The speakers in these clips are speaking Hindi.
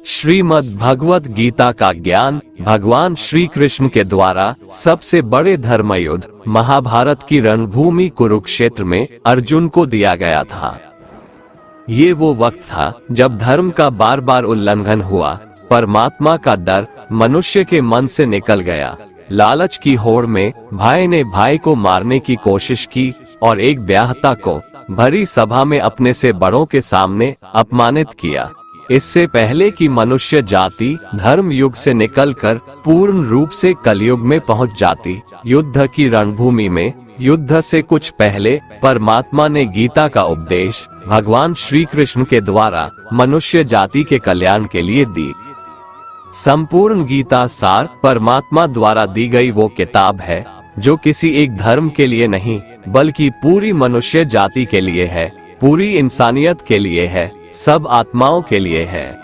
श्रीमद् भगवत गीता का ज्ञान भगवान श्री कृष्ण के द्वारा सबसे बड़े धर्म युद्ध महाभारत की रणभूमि कुरुक्षेत्र में अर्जुन को दिया गया था। ये वो वक्त था जब धर्म का बार बार उल्लंघन हुआ, परमात्मा का डर मनुष्य के मन से निकल गया। लालच की होड़ में भाई ने भाई को मारने की कोशिश की और एक ब्याहता को भरी सभा में अपने से बड़ों के सामने अपमानित किया। इससे पहले कि मनुष्य जाति धर्म युग से निकलकर पूर्ण रूप से कलयुग में पहुंच जाती, युद्ध की रणभूमि में युद्ध से कुछ पहले परमात्मा ने गीता का उपदेश भगवान श्री कृष्ण के द्वारा मनुष्य जाति के कल्याण के लिए दी। संपूर्ण गीता सार परमात्मा द्वारा दी गई वो किताब है जो किसी एक धर्म के लिए नहीं बल्कि पूरी मनुष्य जाति के लिए है, पूरी इंसानियत के लिए है, सब आत्माओं के लिए है।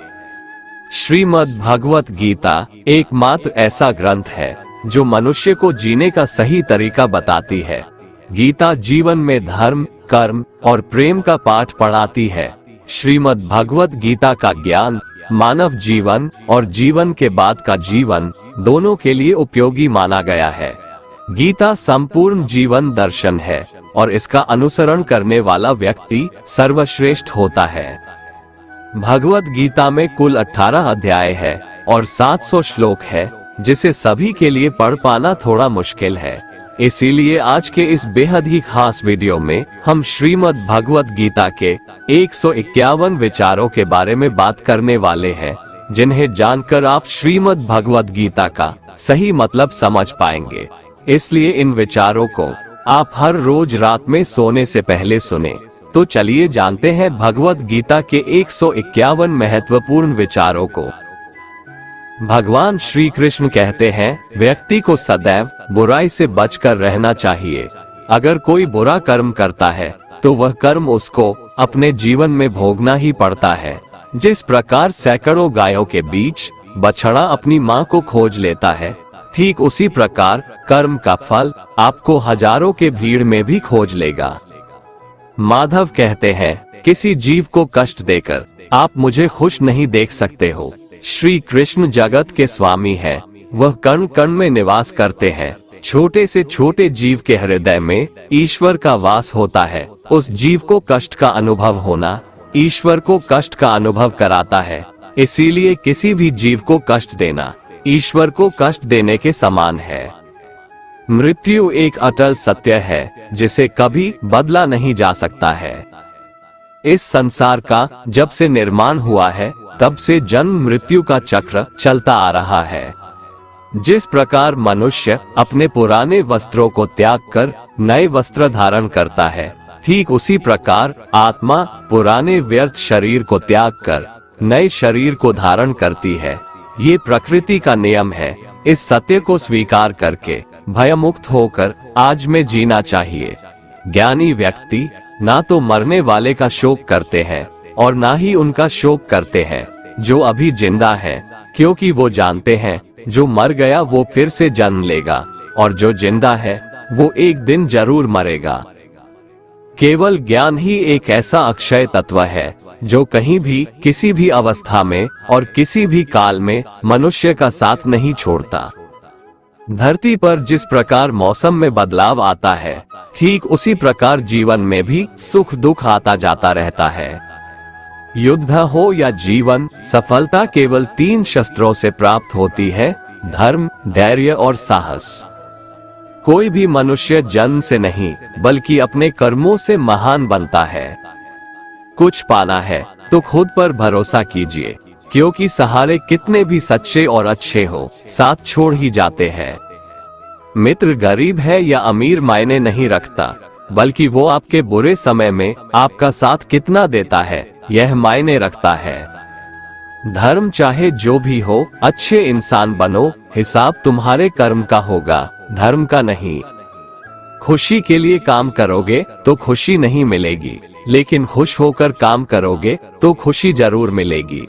श्रीमद् भगवत गीता एकमात्र ऐसा ग्रंथ है जो मनुष्य को जीने का सही तरीका बताती है। गीता जीवन में धर्म, कर्म और प्रेम का पाठ पढ़ाती है। श्रीमद् भगवत गीता का ज्ञान मानव जीवन और जीवन के बाद का जीवन दोनों के लिए उपयोगी माना गया है। गीता संपूर्ण जीवन दर्शन है और इसका अनुसरण करने वाला व्यक्ति सर्वश्रेष्ठ होता है। भगवत गीता में कुल 18 अध्याय है और 700 श्लोक है, जिसे सभी के लिए पढ़ पाना थोड़ा मुश्किल है। इसीलिए आज के इस बेहद ही खास वीडियो में हम श्रीमद् भगवत गीता के 151 विचारों के बारे में बात करने वाले हैं, जिन्हें जानकर आप श्रीमद् भगवत गीता का सही मतलब समझ पाएंगे। इसलिए इन विचारों को आप हर रोज रात में सोने से पहले सुने। तो चलिए जानते हैं भगवत गीता के 151 महत्वपूर्ण विचारों को। भगवान श्री कृष्ण कहते हैं, व्यक्ति को सदैव बुराई से बचकर रहना चाहिए। अगर कोई बुरा कर्म करता है तो वह कर्म उसको अपने जीवन में भोगना ही पड़ता है। जिस प्रकार सैकड़ों गायों के बीच बछड़ा अपनी माँ को खोज लेता है, ठीक उसी प्रकार कर्म का फल आपको हजारों के भीड़ में भी खोज लेगा। माधव कहते हैं, किसी जीव को कष्ट देकर आप मुझे खुश नहीं देख सकते हो। श्री कृष्ण जगत के स्वामी है, वह कण कण में निवास करते हैं। छोटे से छोटे जीव के हृदय में ईश्वर का वास होता है। उस जीव को कष्ट का अनुभव होना ईश्वर को कष्ट का अनुभव कराता है। इसीलिए किसी भी जीव को कष्ट देना ईश्वर को कष्ट देने के समान है। मृत्यु एक अटल सत्य है जिसे कभी बदला नहीं जा सकता है। इस संसार का जब से निर्माण हुआ है तब से जन्म मृत्यु का चक्र चलता आ रहा है। जिस प्रकार मनुष्य अपने पुराने वस्त्रों को त्याग कर नए वस्त्र धारण करता है, ठीक उसी प्रकार आत्मा पुराने व्यर्थ शरीर को त्याग कर नए शरीर को धारण करती है। ये प्रकृति का नियम है। इस सत्य को स्वीकार करके भयमुक्त होकर आज में जीना चाहिए। ज्ञानी व्यक्ति ना तो मरने वाले का शोक करते हैं और ना ही उनका शोक करते हैं जो अभी जिंदा है, क्योंकि वो जानते हैं जो मर गया वो फिर से जन्म लेगा और जो जिंदा है वो एक दिन जरूर मरेगा। केवल ज्ञान ही एक ऐसा अक्षय तत्व है जो कहीं भी किसी भी अवस्था में और किसी भी काल में मनुष्य का साथ नहीं छोड़ता। धरती पर जिस प्रकार मौसम में बदलाव आता है, ठीक उसी प्रकार जीवन में भी सुख दुख आता जाता रहता है। युद्ध हो या जीवन, सफलता केवल 3 शस्त्रों से प्राप्त होती है, धर्म, धैर्य और साहस। कोई भी मनुष्य जन्म से नहीं बल्कि अपने कर्मों से महान बनता है। कुछ पाना है तो खुद पर भरोसा कीजिए, क्योंकि सहारे कितने भी सच्चे और अच्छे हो, साथ छोड़ ही जाते हैं। मित्र गरीब है या अमीर मायने नहीं रखता, बल्कि वो आपके बुरे समय में आपका साथ कितना देता है यह मायने रखता है। धर्म चाहे जो भी हो, अच्छे इंसान बनो, हिसाब तुम्हारे कर्म का होगा, धर्म का नहीं। खुशी के लिए काम करोगे तो खुशी नहीं मिलेगी, लेकिन खुश होकर काम करोगे तो खुशी जरूर मिलेगी।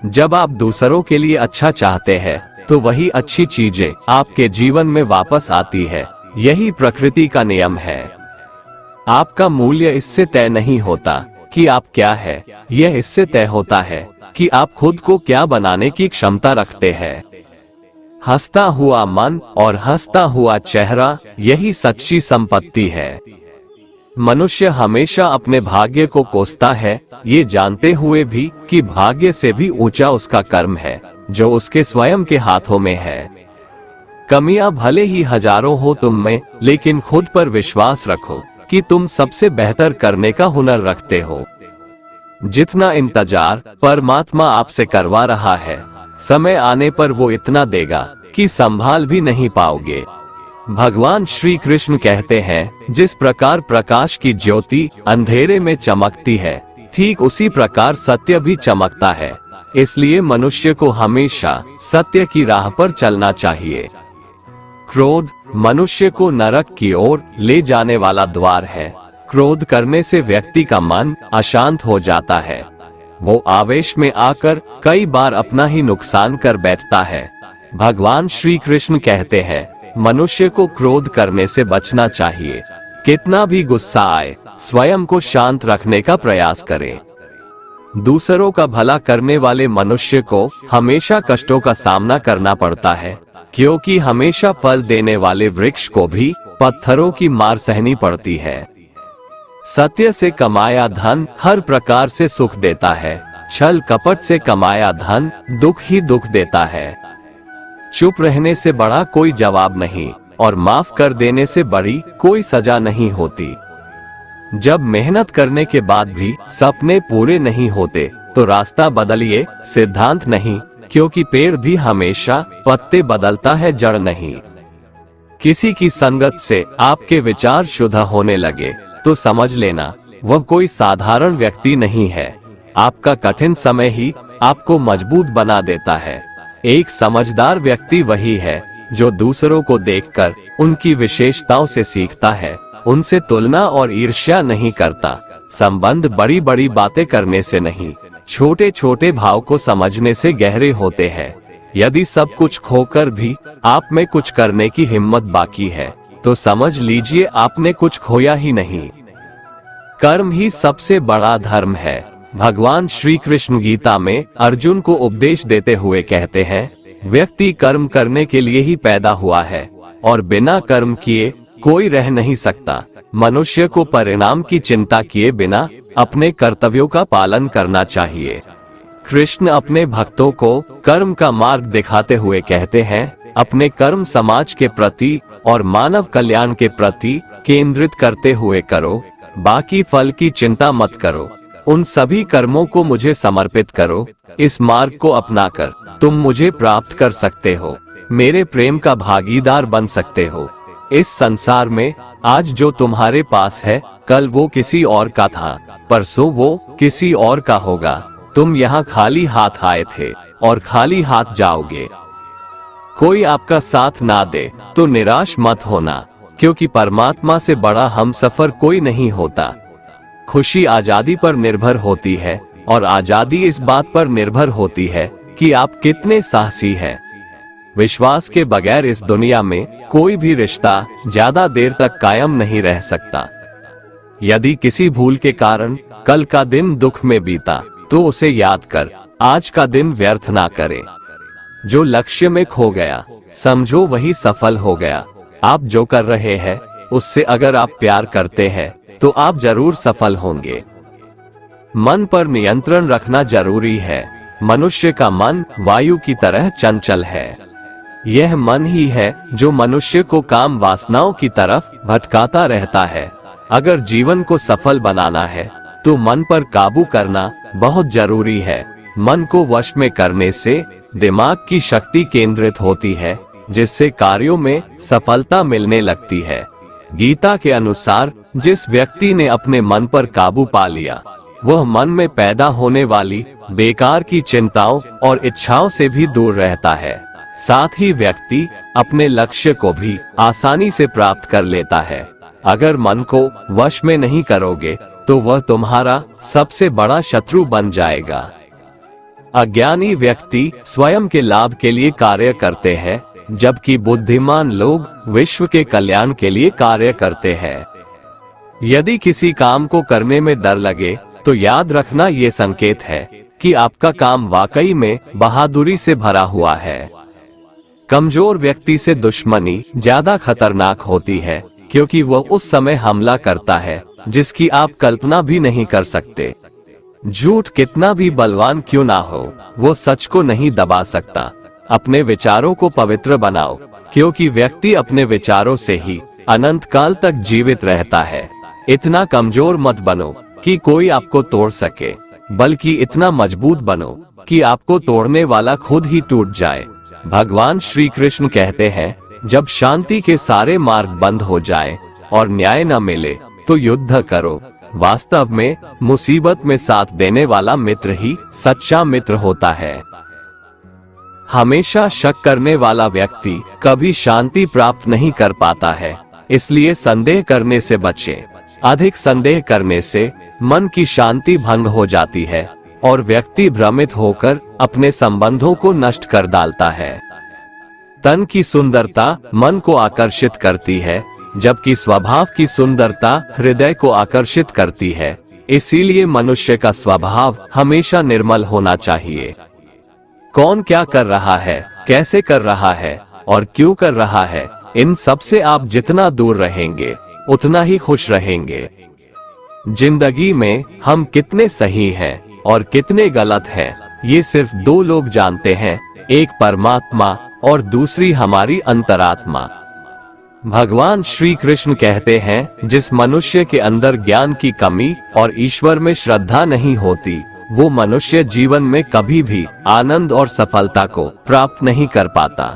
जब आप दूसरों के लिए अच्छा चाहते हैं तो वही अच्छी चीजें आपके जीवन में वापस आती है। यही प्रकृति का नियम है। आपका मूल्य इससे तय नहीं होता कि आप क्या है, यह इससे तय होता है कि आप खुद को क्या बनाने की क्षमता रखते हैं। हंसता हुआ मन और हंसता हुआ चेहरा, यही सच्ची संपत्ति है। मनुष्य हमेशा अपने भाग्य को कोसता है, ये जानते हुए भी कि भाग्य से भी ऊंचा उसका कर्म है, जो उसके स्वयं के हाथों में है। कमियां भले ही हजारों हो तुम में, लेकिन खुद पर विश्वास रखो कि तुम सबसे बेहतर करने का हुनर रखते हो। जितना इंतजार परमात्मा आपसे करवा रहा है, समय आने पर वो इतना देगा कि संभाल भी नहीं पाओगे। भगवान श्री कृष्ण कहते हैं, जिस प्रकार प्रकाश की ज्योति अंधेरे में चमकती है, ठीक उसी प्रकार सत्य भी चमकता है। इसलिए मनुष्य को हमेशा सत्य की राह पर चलना चाहिए। क्रोध मनुष्य को नरक की ओर ले जाने वाला द्वार है। क्रोध करने से व्यक्ति का मन अशांत हो जाता है। वो आवेश में आकर कई बार अपना ही नुकसान कर बैठता है। भगवान श्री कृष्ण कहते हैं, मनुष्य को क्रोध करने से बचना चाहिए। कितना भी गुस्सा आए, स्वयं को शांत रखने का प्रयास करें। दूसरों का भला करने वाले मनुष्य को हमेशा कष्टों का सामना करना पड़ता है, क्योंकि हमेशा फल देने वाले वृक्ष को भी पत्थरों की मार सहनी पड़ती है। सत्य से कमाया धन हर प्रकार से सुख देता है, छल कपट से कमाया धन दुख ही दुख देता है। चुप रहने से बड़ा कोई जवाब नहीं, और माफ कर देने से बड़ी कोई सजा नहीं होती। जब मेहनत करने के बाद भी सपने पूरे नहीं होते, तो रास्ता बदलिए, सिद्धांत नहीं, क्योंकि पेड़ भी हमेशा पत्ते बदलता है, जड़ नहीं। किसी की संगत से आपके विचार शुद्ध होने लगे तो समझ लेना वह कोई साधारण व्यक्ति नहीं है। आपका कठिन समय ही आपको मजबूत बना देता है। एक समझदार व्यक्ति वही है जो दूसरों को देखकर उनकी विशेषताओं से सीखता है, उनसे तुलना और ईर्ष्या नहीं करता। संबंध बड़ी बड़ी बातें करने से नहीं, छोटे छोटे भाव को समझने से गहरे होते हैं। यदि सब कुछ खोकर भी आप में कुछ करने की हिम्मत बाकी है, तो समझ लीजिए आपने कुछ खोया ही नहीं। कर्म ही सबसे बड़ा धर्म है। भगवान श्री कृष्ण गीता में अर्जुन को उपदेश देते हुए कहते हैं, व्यक्ति कर्म करने के लिए ही पैदा हुआ है, और बिना कर्म किए कोई रह नहीं सकता। मनुष्य को परिणाम की चिंता किए बिना अपने कर्तव्यों का पालन करना चाहिए। कृष्ण अपने भक्तों को कर्म का मार्ग दिखाते हुए कहते हैं, अपने कर्म समाज के प्रति और मानव कल्याण के प्रति केंद्रित करते हुए करो, बाकी फल की चिंता मत करो। उन सभी कर्मों को मुझे समर्पित करो। इस मार्ग को अपनाकर तुम मुझे प्राप्त कर सकते हो, मेरे प्रेम का भागीदार बन सकते हो। इस संसार में आज जो तुम्हारे पास है, कल वो किसी और का था, परसों वो किसी और का होगा। तुम यहाँ खाली हाथ आए थे और खाली हाथ जाओगे। कोई आपका साथ ना दे तो निराश मत होना, क्योंकि परमात्मा से बड़ा हमसफर कोई नहीं होता। खुशी आजादी पर निर्भर होती है, और आजादी इस बात पर निर्भर होती है कि आप कितने साहसी हैं। विश्वास के बगैर इस दुनिया में कोई भी रिश्ता ज्यादा देर तक कायम नहीं रह सकता। यदि किसी भूल के कारण कल का दिन दुख में बीता, तो उसे याद कर आज का दिन व्यर्थ ना करे। जो लक्ष्य में खो गया, समझो वही सफल हो गया। आप जो कर रहे हैं, उससे अगर आप प्यार करते हैं, तो आप जरूर सफल होंगे। मन पर नियंत्रण रखना जरूरी है। मनुष्य का मन वायु की तरह चंचल है। यह मन ही है जो मनुष्य को काम वासनाओं की तरफ भटकाता रहता है। अगर जीवन को सफल बनाना है, तो मन पर काबू करना बहुत जरूरी है। मन को वश में करने से दिमाग की शक्ति केंद्रित होती है, जिससे कार्यों में सफलता मिलने लगती है। गीता के अनुसार जिस व्यक्ति ने अपने मन पर काबू पा लिया, वह मन में पैदा होने वाली बेकार की चिंताओं और इच्छाओं से भी दूर रहता है। साथ ही व्यक्ति अपने लक्ष्य को भी आसानी से प्राप्त कर लेता है। अगर मन को वश में नहीं करोगे, तो वह तुम्हारा सबसे बड़ा शत्रु बन जाएगा। अज्ञानी व्यक्ति स्वयं के लाभ के लिए कार्य करते हैं, जबकि बुद्धिमान लोग विश्व के कल्याण के लिए कार्य करते हैं। यदि किसी काम को करने में डर लगे, तो याद रखना ये संकेत है कि आपका काम वाकई में बहादुरी से भरा हुआ है। कमजोर व्यक्ति से दुश्मनी ज्यादा खतरनाक होती है, क्योंकि वह उस समय हमला करता है जिसकी आप कल्पना भी नहीं कर सकते। झूठ कितना भी बलवान क्यों ना हो, वो सच को नहीं दबा सकता। अपने विचारों को पवित्र बनाओ, क्योंकि व्यक्ति अपने विचारों से ही अनंत काल तक जीवित रहता है। इतना कमजोर मत बनो कि कोई आपको तोड़ सके, बल्कि इतना मजबूत बनो कि आपको तोड़ने वाला खुद ही टूट जाए। भगवान श्री कृष्ण कहते हैं, जब शांति के सारे मार्ग बंद हो जाएं और न्याय न मिले तो युद्ध करो। वास्तव में मुसीबत में साथ देने वाला मित्र ही सच्चा मित्र होता है। हमेशा शक करने वाला व्यक्ति कभी शांति प्राप्त नहीं कर पाता है, इसलिए संदेह करने से बचें। अधिक संदेह करने से मन की शांति भंग हो जाती है और व्यक्ति भ्रमित होकर अपने संबंधों को नष्ट कर डालता है। तन की सुंदरता मन को आकर्षित करती है, जबकि स्वभाव की सुंदरता हृदय को आकर्षित करती है। इसीलिए मनुष्य का स्वभाव हमेशा निर्मल होना चाहिए। कौन क्या कर रहा है, कैसे कर रहा है और क्यों कर रहा है, इन सब से आप जितना दूर रहेंगे उतना ही खुश रहेंगे। जिंदगी में हम कितने सही हैं और कितने गलत हैं, ये सिर्फ दो लोग जानते हैं, एक परमात्मा और दूसरी हमारी अंतरात्मा। भगवान श्री कृष्ण कहते हैं, जिस मनुष्य के अंदर ज्ञान की कमी और ईश्वर में श्रद्धा नहीं होती, वो मनुष्य जीवन में कभी भी आनंद और सफलता को प्राप्त नहीं कर पाता।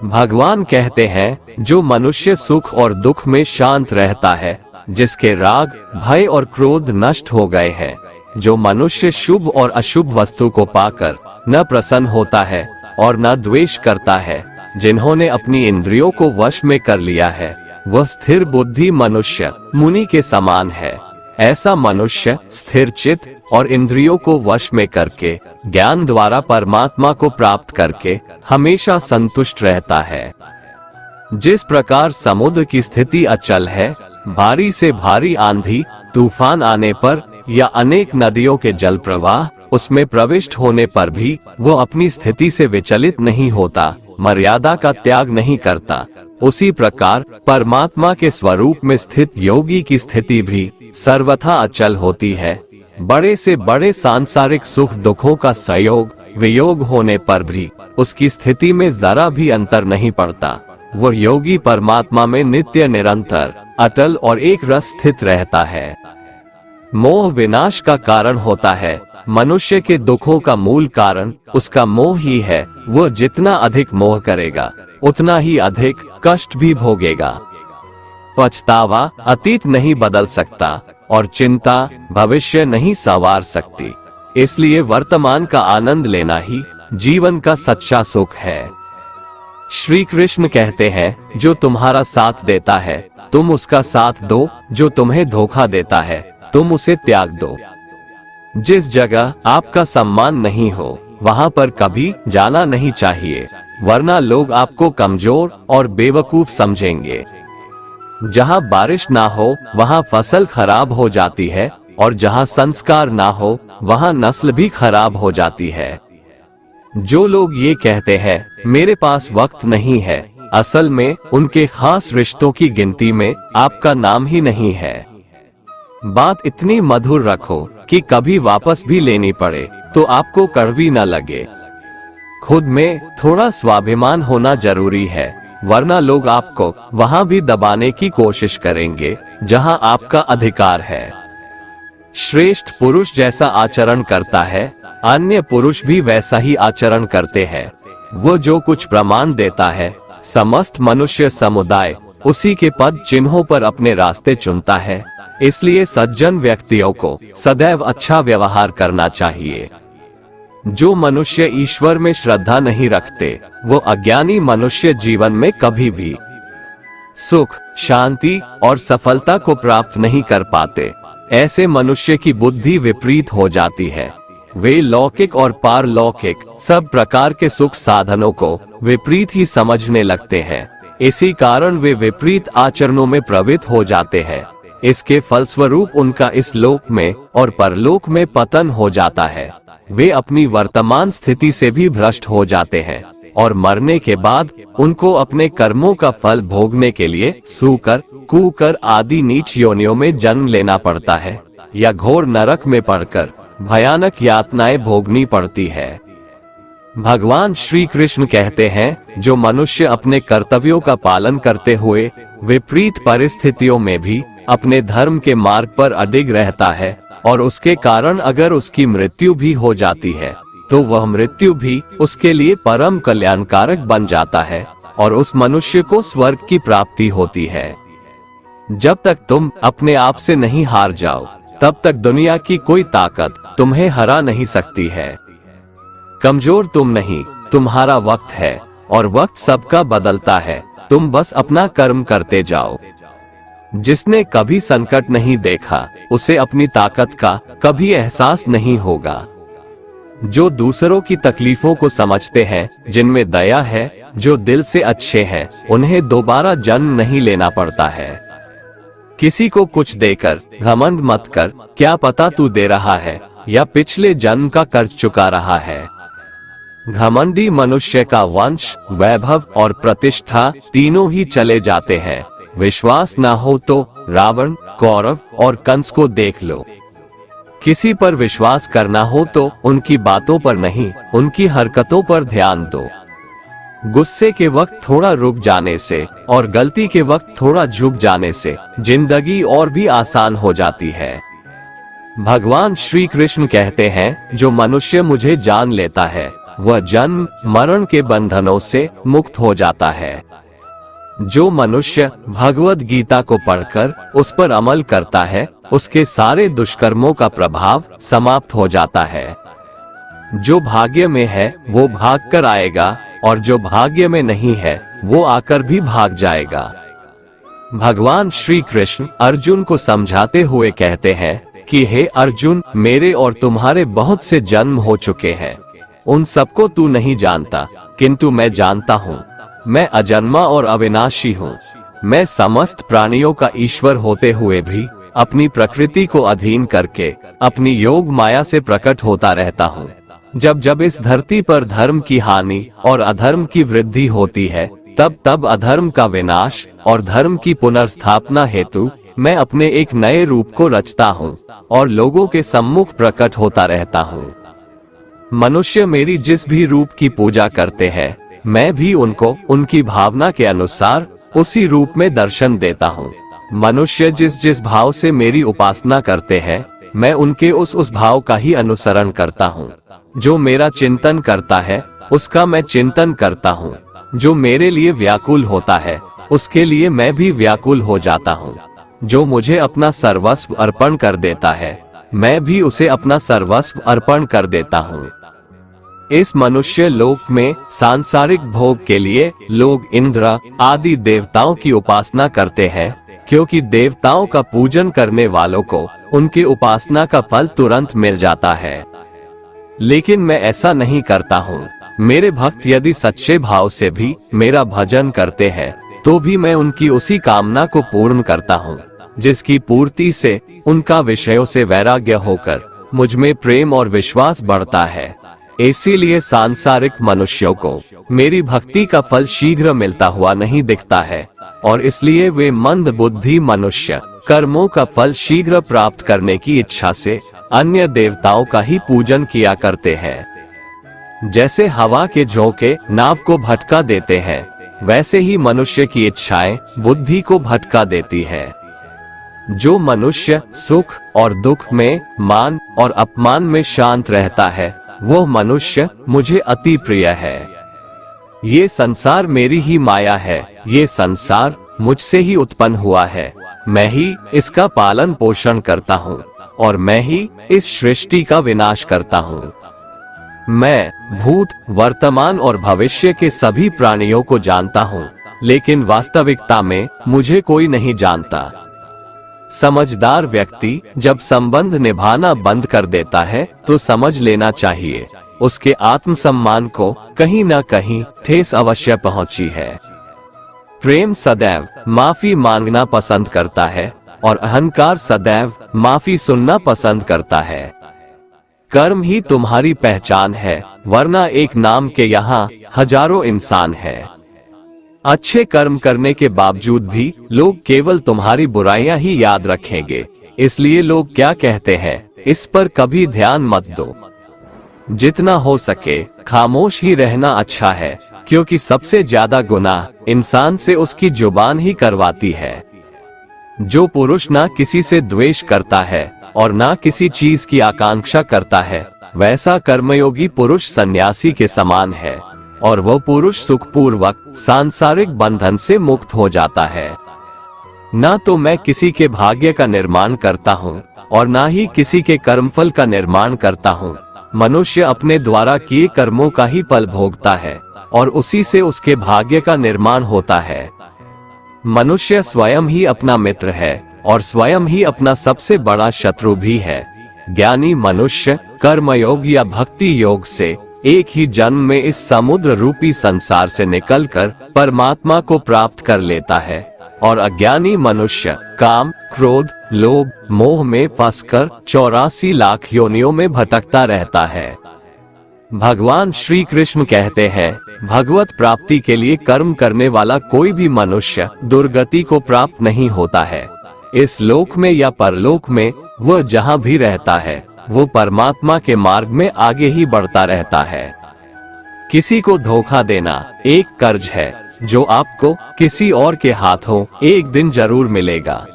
भगवान कहते हैं, जो मनुष्य सुख और दुख में शांत रहता है, जिसके राग, भय और क्रोध नष्ट हो गए हैं, जो मनुष्य शुभ और अशुभ वस्तु को पाकर न प्रसन्न होता है और न द्वेष करता है, जिन्होंने अपनी इंद्रियों को वश में कर लिया है, वह स्थिर बुद्धि मनुष्य मुनि के समान है। ऐसा मनुष्य स्थिर चित्त और इंद्रियों को वश में करके ज्ञान द्वारा परमात्मा को प्राप्त करके हमेशा संतुष्ट रहता है। जिस प्रकार समुद्र की स्थिति अचल है, भारी से भारी आंधी तूफान आने पर या अनेक नदियों के जल प्रवाह उसमें प्रविष्ट होने पर भी वो अपनी स्थिति से विचलित नहीं होता, मर्यादा का त्याग नहीं करता, उसी प्रकार परमात्मा के स्वरूप में स्थित योगी की स्थिति भी सर्वथा अचल होती है। बड़े से बड़े सांसारिक सुख दुखों का संयोग वियोग होने पर भी उसकी स्थिति में जरा भी अंतर नहीं पड़ता। वो योगी परमात्मा में नित्य निरंतर अटल और एक रस स्थित रहता है। मोह विनाश का कारण होता है। मनुष्य के दुखों का मूल कारण उसका मोह ही है। वो जितना अधिक मोह करेगा उतना ही अधिक कष्ट भी भोगेगा। पछतावा अतीत नहीं बदल सकता और चिंता भविष्य नहीं संवार सकती। इसलिए वर्तमान का आनंद लेना ही जीवन का सच्चा सुख है। श्री कृष्ण कहते हैं, जो तुम्हारा साथ देता है तुम उसका साथ दो, जो तुम्हें धोखा देता है तुम उसे त्याग दो। जिस जगह आपका सम्मान नहीं हो वहां पर कभी जाना नहीं चाहिए, वरना लोग आपको कमजोर और बेवकूफ समझेंगे। जहां बारिश ना हो वहां फसल खराब हो जाती है और जहां संस्कार ना हो वहां नस्ल भी खराब हो जाती है। जो लोग ये कहते हैं मेरे पास वक्त नहीं है, असल में उनके खास रिश्तों की गिनती में आपका नाम ही नहीं है। बात इतनी मधुर रखो कि कभी वापस भी लेनी पड़े तो आपको कड़वी न लगे। खुद में थोड़ा स्वाभिमान होना जरूरी है, वरना लोग आपको वहां भी दबाने की कोशिश करेंगे जहां आपका अधिकार है। श्रेष्ठ पुरुष जैसा आचरण करता है, अन्य पुरुष भी वैसा ही आचरण करते हैं। वो जो कुछ प्रमाण देता है, समस्त मनुष्य समुदाय उसी के पद चिन्हों पर अपने रास्ते चुनता है। इसलिए सज्जन व्यक्तियों को सदैव अच्छा व्यवहार करना चाहिए। जो मनुष्य ईश्वर में श्रद्धा नहीं रखते, वो अज्ञानी मनुष्य जीवन में कभी भी सुख, शांति और सफलता को प्राप्त नहीं कर पाते। ऐसे मनुष्य की बुद्धि विपरीत हो जाती है। वे लौकिक और पारलौकिक सब प्रकार के सुख साधनों को विपरीत ही समझने लगते हैं। इसी कारण वे विपरीत आचरणों में प्रवृत्त हो जाते हैं। इसके फलस्वरूप उनका इस लोक में और परलोक में पतन हो जाता है। वे अपनी वर्तमान स्थिति से भी भ्रष्ट हो जाते हैं और मरने के बाद उनको अपने कर्मों का फल भोगने के लिए सूकर, कुकर आदि नीच योनियों में जन्म लेना पड़ता है या घोर नरक में पड़कर भयानक यातनाएं भोगनी पड़ती है। भगवान श्री कृष्ण कहते हैं, जो मनुष्य अपने कर्तव्यों का पालन करते हुए विपरीत परिस्थितियों में भी अपने धर्म के मार्ग पर अडिग रहता है और उसके कारण अगर उसकी मृत्यु भी हो जाती है तो वह मृत्यु भी उसके लिए परम कल्याणकारक बन जाता है और उस मनुष्य को स्वर्ग की प्राप्ति होती है। जब तक तुम अपने आप से नहीं हार जाओ तब तक दुनिया की कोई ताकत तुम्हें हरा नहीं सकती है। कमजोर तुम नहीं, तुम्हारा वक्त है और वक्त सबका बदलता है। तुम बस अपना कर्म करते जाओ। जिसने कभी संकट नहीं देखा उसे अपनी ताकत का कभी एहसास नहीं होगा। जो दूसरों की तकलीफों को समझते हैं, जिनमें दया है, जो दिल से अच्छे हैं, उन्हें दोबारा जन्म नहीं लेना पड़ता है। किसी को कुछ देकर घमंड मत कर, क्या पता तू दे रहा है या पिछले जन्म का कर्ज चुका रहा है। घमंडी मनुष्य का वंश, वैभव और प्रतिष्ठा तीनों ही चले जाते हैं। विश्वास ना हो तो रावण, कौरव और कंस को देख लो। किसी पर विश्वास करना हो तो उनकी बातों पर नहीं, उनकी हरकतों पर ध्यान दो। गुस्से के वक्त थोड़ा रुक जाने से और गलती के वक्त थोड़ा झुक जाने से जिंदगी और भी आसान हो जाती है। भगवान श्री कृष्ण कहते हैं, जो मनुष्य मुझे जान लेता है वह जन्म मरण के बंधनों से मुक्त हो जाता है। जो मनुष्य भगवद गीता को पढ़कर उस पर अमल करता है उसके सारे दुष्कर्मों का प्रभाव समाप्त हो जाता है। जो भाग्य में है वो भाग कर आएगा और जो भाग्य में नहीं है वो आकर भी भाग जाएगा। भगवान श्री कृष्ण अर्जुन को समझाते हुए कहते हैं कि हे अर्जुन, मेरे और तुम्हारे बहुत से जन्म हो चुके हैं। उन सबको तू नहीं जानता, किंतु मैं जानता हूँ। मैं अजन्मा और अविनाशी हूँ। मैं समस्त प्राणियों का ईश्वर होते हुए भी अपनी प्रकृति को अधीन करके अपनी योग माया से प्रकट होता रहता हूँ। जब जब इस धरती पर धर्म की हानि और अधर्म की वृद्धि होती है तब तब अधर्म का विनाश और धर्म की पुनर्स्थापना हेतु मैं अपने एक नए रूप को रचता हूँ और लोगों के सम्मुख प्रकट होता रहता हूँ। मनुष्य मेरी जिस भी रूप की पूजा करते हैं मैं भी उनको उनकी भावना के अनुसार उसी रूप में दर्शन देता हूँ। मनुष्य जिस जिस भाव से मेरी उपासना करते हैं मैं उनके उस भाव का ही अनुसरण करता हूँ। जो मेरा चिंतन करता है उसका मैं चिंतन करता हूँ। जो मेरे लिए व्याकुल होता है उसके लिए मैं भी व्याकुल हो जाता हूँ। जो मुझे अपना सर्वस्व अर्पण कर देता है मैं भी उसे अपना सर्वस्व अर्पण कर देता हूँ। इस मनुष्य लोक में सांसारिक भोग के लिए लोग इंद्र आदि देवताओं की उपासना करते हैं, क्योंकि देवताओं का पूजन करने वालों को उनकी उपासना का फल तुरंत मिल जाता है। लेकिन मैं ऐसा नहीं करता हूँ। मेरे भक्त यदि सच्चे भाव से भी मेरा भजन करते हैं तो भी मैं उनकी उसी कामना को पूर्ण करता हूँ, जिसकी पूर्ति से उनका विषयों से वैराग्य होकर मुझ में प्रेम और विश्वास बढ़ता है। इसीलिए सांसारिक मनुष्यों को मेरी भक्ति का फल शीघ्र मिलता हुआ नहीं दिखता है और इसलिए वे मंद बुद्धि मनुष्य कर्मों का फल शीघ्र प्राप्त करने की इच्छा से अन्य देवताओं का ही पूजन किया करते हैं। जैसे हवा के झोंके नाव को भटका देते हैं, वैसे ही मनुष्य की इच्छाएं बुद्धि को भटका देती है। जो मनुष्य सुख और दुख में, मान और अपमान में शांत रहता है वो मनुष्य मुझे अति प्रिय है। ये संसार मेरी ही माया है। ये संसार मुझसे ही उत्पन्न हुआ है। मैं ही इसका पालन पोषण करता हूँ और मैं ही इस सृष्टि का विनाश करता हूँ। मैं भूत, वर्तमान और भविष्य के सभी प्राणियों को जानता हूँ, लेकिन वास्तविकता में मुझे कोई नहीं जानता। समझदार व्यक्ति जब संबंध निभाना बंद कर देता है तो समझ लेना चाहिए उसके आत्मसम्मान को कहीं न कहीं ठेस अवश्य पहुंची है। प्रेम सदैव माफी मांगना पसंद करता है और अहंकार सदैव माफी सुनना पसंद करता है। कर्म ही तुम्हारी पहचान है, वरना एक नाम के यहाँ हजारों इंसान हैं। अच्छे कर्म करने के बावजूद भी लोग केवल तुम्हारी बुराइयां ही याद रखेंगे, इसलिए लोग क्या कहते हैं इस पर कभी ध्यान मत दो। जितना हो सके खामोश ही रहना अच्छा है, क्योंकि सबसे ज्यादा गुनाह इंसान से उसकी जुबान ही करवाती है। जो पुरुष ना किसी से द्वेष करता है और ना किसी चीज की आकांक्षा करता है, वैसा कर्मयोगी पुरुष सन्यासी के समान है, और वह पुरुष सुखपूर्वक सांसारिक बंधन से मुक्त हो जाता है। ना तो मैं किसी के भाग्य का निर्माण करता हूँ और ना ही किसी के कर्मफल का निर्माण करता हूँ। मनुष्य अपने द्वारा किए कर्मों का ही फल भोगता है और उसी से उसके भाग्य का निर्माण होता है। मनुष्य स्वयं ही अपना मित्र है और स्वयं ही अपना सबसे बड़ा शत्रु भी है। ज्ञानी मनुष्य कर्मयोग या भक्ति योग से एक ही जन्म में इस समुद्र रूपी संसार से निकलकर परमात्मा को प्राप्त कर लेता है, और अज्ञानी मनुष्य काम, क्रोध, लोभ, मोह में फंसकर 84 लाख योनियों में भटकता रहता है। भगवान श्री कृष्ण कहते हैं, भगवत प्राप्ति के लिए कर्म करने वाला कोई भी मनुष्य दुर्गति को प्राप्त नहीं होता है। इस लोक में या परलोक में वह जहाँ भी रहता है, वो परमात्मा के मार्ग में आगे ही बढ़ता रहता है। किसी को धोखा देना एक कर्ज है जो आपको किसी और के हाथों एक दिन जरूर मिलेगा।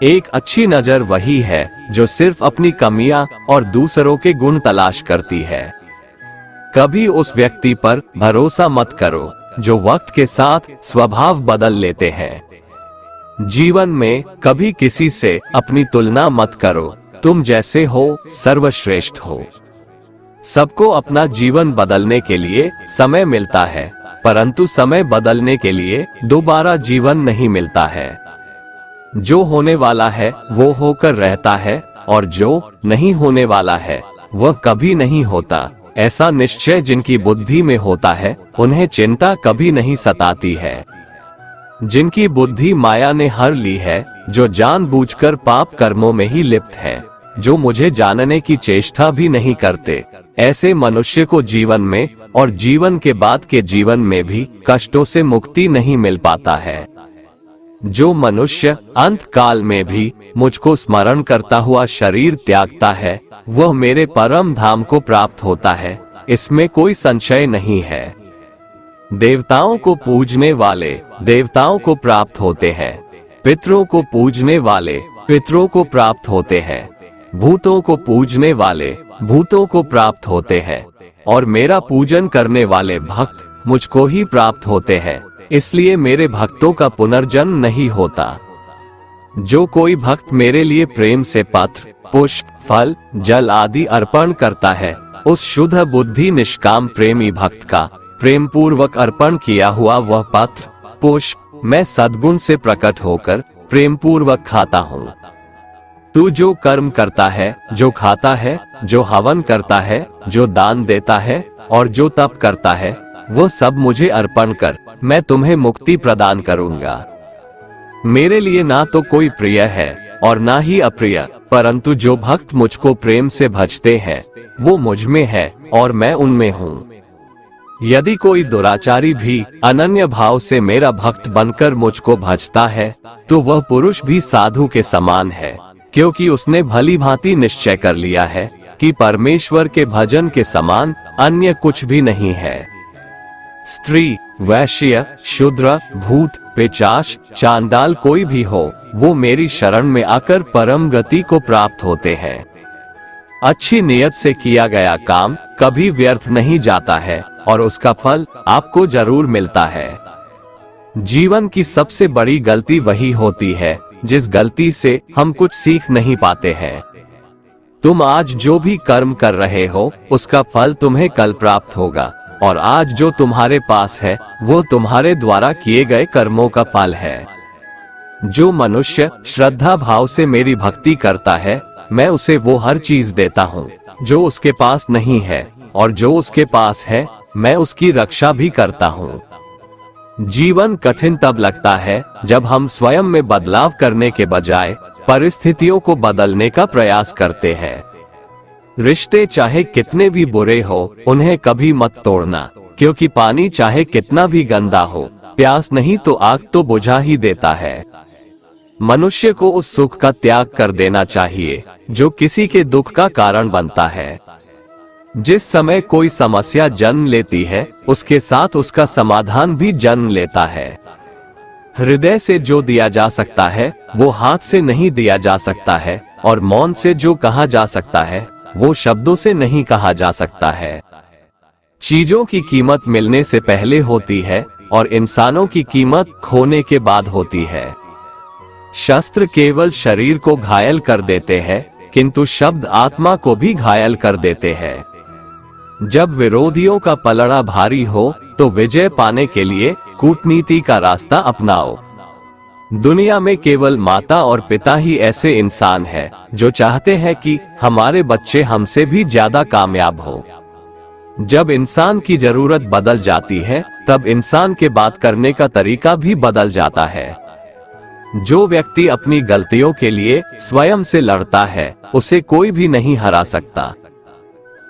एक अच्छी नजर वही है जो सिर्फ अपनी कमियां और दूसरों के गुण तलाश करती है। कभी उस व्यक्ति पर भरोसा मत करो जो वक्त के साथ स्वभाव बदल लेते हैं। जीवन में कभी किसी से अपनी तुलना मत करो, तुम जैसे हो सर्वश्रेष्ठ हो। सबको अपना जीवन बदलने के लिए समय मिलता है, परंतु समय बदलने के लिए दोबारा जीवन नहीं मिलता है। जो होने वाला है वो होकर रहता है, और जो नहीं होने वाला है वह कभी नहीं होता। ऐसा निश्चय जिनकी बुद्धि में होता है, उन्हें चिंता कभी नहीं सताती है। जिनकी बुद्धि माया ने हर ली है, जो जानबूझकर पाप कर्मों में ही लिप्त है, जो मुझे जानने की चेष्टा भी नहीं करते, ऐसे मनुष्य को जीवन में और जीवन के बाद के जीवन में भी कष्टों से मुक्ति नहीं मिल पाता है। जो मनुष्य अंत काल में भी मुझको स्मरण करता हुआ शरीर त्यागता है, वह मेरे परम धाम को प्राप्त होता है, इसमें कोई संशय नहीं है। देवताओं को पूजने वाले देवताओं को प्राप्त होते हैं, पितरों को पूजने वाले पितरों को प्राप्त होते हैं, भूतों को पूजने वाले भूतों को प्राप्त होते हैं, और मेरा पूजन करने वाले भक्त मुझको ही प्राप्त होते हैं। इसलिए मेरे भक्तों का पुनर्जन्म नहीं होता। जो कोई भक्त मेरे लिए प्रेम से पत्र, पुष्प, फल, जल आदि अर्पण करता है, उस शुद्ध बुद्धि निष्काम प्रेमी भक्त का प्रेम पूर्वक अर्पण किया हुआ वह पत्र, पुष्प मैं सद्गुण से प्रकट होकर प्रेम पूर्वक खाता हूँ। तू जो कर्म करता है, जो खाता है, जो हवन करता है, जो दान देता है और जो तप करता है, वो सब मुझे अर्पण कर, मैं तुम्हें मुक्ति प्रदान करूंगा। मेरे लिए ना तो कोई प्रिय है और ना ही अप्रिय, परंतु जो भक्त मुझको प्रेम से भजते हैं वो मुझ में है और मैं उनमें हूँ। यदि कोई दुराचारी भी अनन्य भाव से मेरा भक्त बनकर मुझको भजता है, तो वह पुरुष भी साधु के समान है, क्योंकि उसने भली भांति निश्चय कर लिया है कि परमेश्वर के भजन के समान अन्य कुछ भी नहीं है। स्त्री, वैश्य, शूद्र, भूत, पिशाच, चांडाल कोई भी हो, वो मेरी शरण में आकर परम गति को प्राप्त होते हैं। अच्छी नियत से किया गया काम कभी व्यर्थ नहीं जाता है और उसका फल आपको जरूर मिलता है। जीवन की सबसे बड़ी गलती वही होती है जिस गलती से हम कुछ सीख नहीं पाते हैं। तुम आज जो भी कर्म कर रहे हो, उसका फल तुम्हें कल प्राप्त होगा, और आज जो तुम्हारे पास है वो तुम्हारे द्वारा किए गए कर्मों का फल है। जो मनुष्य श्रद्धा भाव से मेरी भक्ति करता है, मैं उसे वो हर चीज देता हूँ जो उसके पास नहीं है, और जो उसके पास है मैं उसकी रक्षा भी करता हूँ। जीवन कठिन तब लगता है जब हम स्वयं में बदलाव करने के बजाय परिस्थितियों को बदलने का प्रयास करते हैं। रिश्ते चाहे कितने भी बुरे हो, उन्हें कभी मत तोड़ना, क्योंकि पानी चाहे कितना भी गंदा हो, प्यास नहीं तो आग तो बुझा ही देता है। मनुष्य को उस सुख का त्याग कर देना चाहिए जो किसी के दुख का कारण बनता है। जिस समय कोई समस्या जन्म लेती है, उसके साथ उसका समाधान भी जन्म लेता है। हृदय से जो दिया जा सकता है वो हाथ से नहीं दिया जा सकता है, और मौन से जो कहा जा सकता है वो शब्दों से नहीं कहा जा सकता है। चीजों की कीमत मिलने से पहले होती है और इंसानों की कीमत खोने के बाद होती है। शस्त्र केवल शरीर को घायल कर देते हैं, किंतु शब्द आत्मा को भी घायल कर देते हैं। जब विरोधियों का पलड़ा भारी हो तो विजय पाने के लिए कूटनीति का रास्ता अपनाओ। दुनिया में केवल माता और पिता ही ऐसे इंसान हैं जो चाहते हैं कि हमारे बच्चे हमसे भी ज्यादा कामयाब हो। जब इंसान की जरूरत बदल जाती है, तब इंसान के बात करने का तरीका भी बदल जाता है। जो व्यक्ति अपनी गलतियों के लिए स्वयं से लड़ता है, उसे कोई भी नहीं हरा सकता।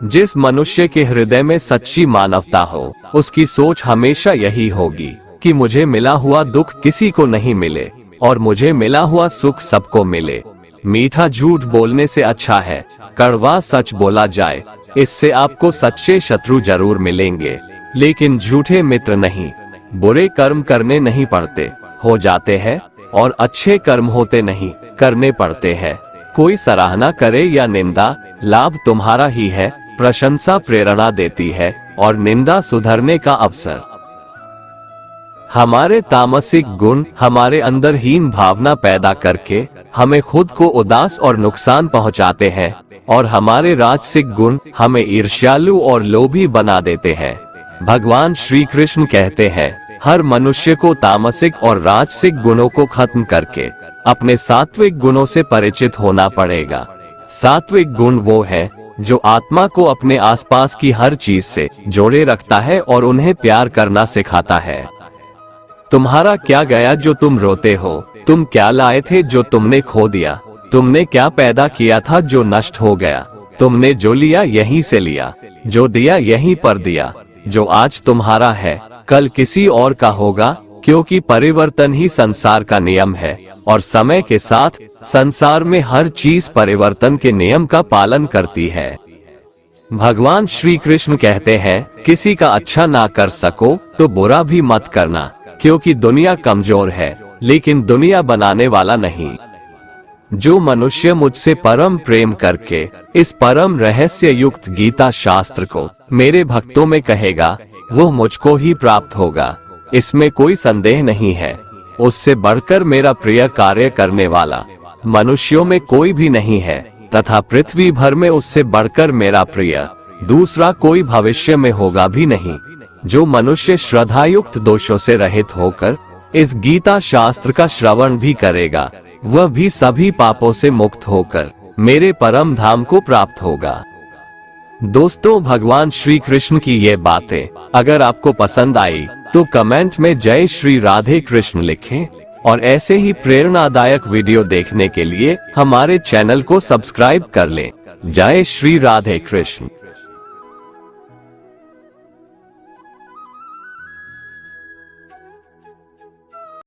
जिस मनुष्य के हृदय में सच्ची मानवता हो, उसकी सोच हमेशा यही होगी कि मुझे मिला हुआ दुख किसी को नहीं मिले और मुझे मिला हुआ सुख सबको मिले। मीठा झूठ बोलने से अच्छा है कड़वा सच बोला जाए। इससे आपको सच्चे शत्रु जरूर मिलेंगे, लेकिन झूठे मित्र नहीं। बुरे कर्म करने नहीं पड़ते, हो जाते हैं, और अच्छे कर्म होते नहीं, करने पड़ते हैं। कोई सराहना करे या निंदा, लाभ तुम्हारा ही है। प्रशंसा प्रेरणा देती है और निंदा सुधरने का अवसर। हमारे तामसिक गुण हमारे अंदर हीन भावना पैदा करके हमें खुद को उदास और नुकसान पहुंचाते हैं, और हमारे राजसिक गुण हमें ईर्ष्यालु और लोभी बना देते हैं। भगवान श्री कृष्ण कहते हैं, हर मनुष्य को तामसिक और राजसिक गुणों को खत्म करके अपने सात्विक गुणों से परिचित होना पड़ेगा। सात्विक गुण वो है जो आत्मा को अपने आसपास की हर चीज से जोड़े रखता है और उन्हें प्यार करना सिखाता है। तुम्हारा क्या गया जो तुम रोते हो? तुम क्या लाए थे जो तुमने खो दिया? तुमने क्या पैदा किया था जो नष्ट हो गया? तुमने जो लिया यहीं से लिया, जो दिया यहीं पर दिया। जो आज तुम्हारा है कल किसी और का होगा, क्योंकि परिवर्तन ही संसार का नियम है, और समय के साथ संसार में हर चीज परिवर्तन के नियम का पालन करती है। भगवान श्री कृष्ण कहते हैं, किसी का अच्छा ना कर सको तो बुरा भी मत करना, क्योंकि दुनिया कमजोर है लेकिन दुनिया बनाने वाला नहीं। जो मनुष्य मुझसे परम प्रेम करके इस परम रहस्य युक्त गीता शास्त्र को मेरे भक्तों में कहेगा, वो मुझको ही प्राप्त होगा, इसमें कोई संदेह नहीं है। उससे बढ़कर मेरा प्रिय कार्य करने वाला मनुष्यों में कोई भी नहीं है, तथा पृथ्वी भर में उससे बढ़कर मेरा प्रिय दूसरा कोई भविष्य में होगा भी नहीं। जो मनुष्य श्रद्धायुक्त दोषों से रहित होकर इस गीता शास्त्र का श्रवण भी करेगा, वह भी सभी पापों से मुक्त होकर मेरे परम धाम को प्राप्त होगा। दोस्तों, भगवान श्री कृष्ण की ये बातें अगर आपको पसंद आई तो कमेंट में जय श्री राधे कृष्ण लिखें, और ऐसे ही प्रेरणादायक वीडियो देखने के लिए हमारे चैनल को सब्सक्राइब कर लें। जय श्री राधे कृष्ण।